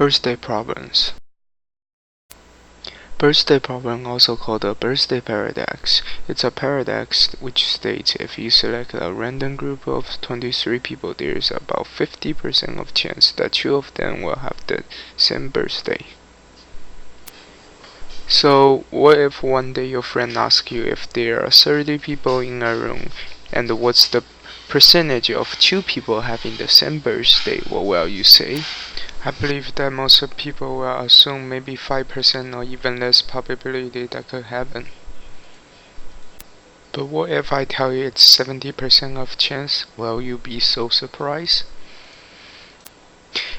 Birthday problems. Birthday problem, also called the birthday paradox. It's a paradox which states if you select a random group of 23 people, there is about 50% of chance that 2 of them will have the same birthday. So what if one day your friend asks you if there are 30 people in a room and what's the percentage of 2 people having the same birthday? What will you say? I believe that most people will assume maybe 5% or even less probability that could happen. But what if I tell you it's 70% of chance? Will you be so surprised?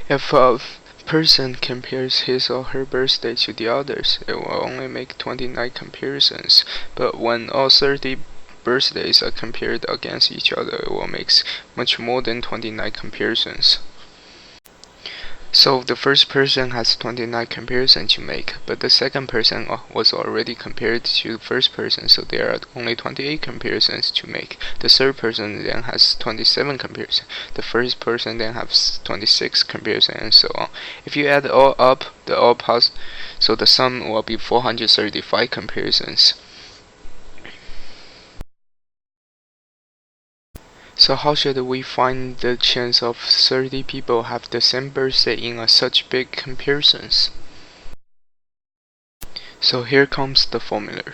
If a person compares his or her birthday to the others, it will only make 29 comparisons. But when all 30 birthdays are compared against each other, it will make much more than 29 comparisons. So the first person has 29 comparisons to make, but the second person was already compared to the first person, so there are only 28 comparisons to make. The third person then has 27 comparisons. The first person then has 26 comparisons, and so on. If you add all up, so the sum will be 435 comparisons. So how should we find the chance of 30 people have the same birthday in such big comparisons? So here comes the formula.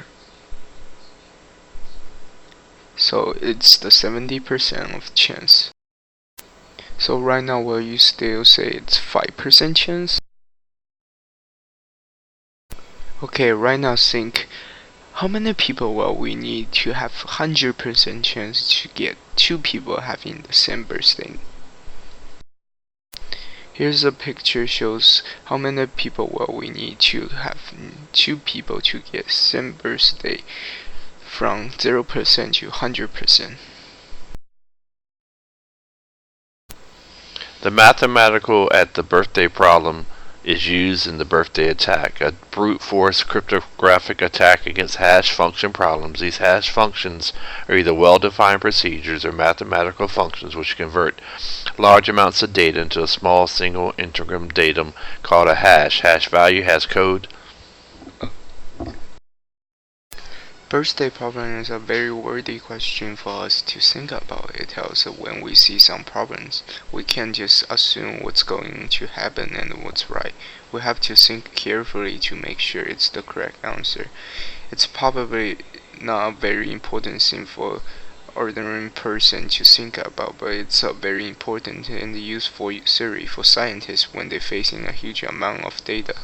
So it's the 70% of chance. So right now, will you still say it's 5% chance? Okay, right now think, how many people will we need to have 100% chance to get 2 people having the same birthday? Here's a picture shows how many people will we need to have 2 people to get same birthday from 0% to 100%. The mathematical at the birthday problem is used in the birthday attack, a brute force cryptographic attack against hash function problems. These hash functions are either well-defined procedures or mathematical functions which convert large amounts of data into a small single integer datum called a hash. Hash value has code. Birthday problem is a very worthy question for us to think about. It tells us when we see some problems, we can't just assume what's going to happen and what's right. We have to think carefully to make sure it's the correct answer. It's probably not a very important thing for ordinary person to think about, but it's a very important and useful theory for scientists when they're facing a huge amount of data.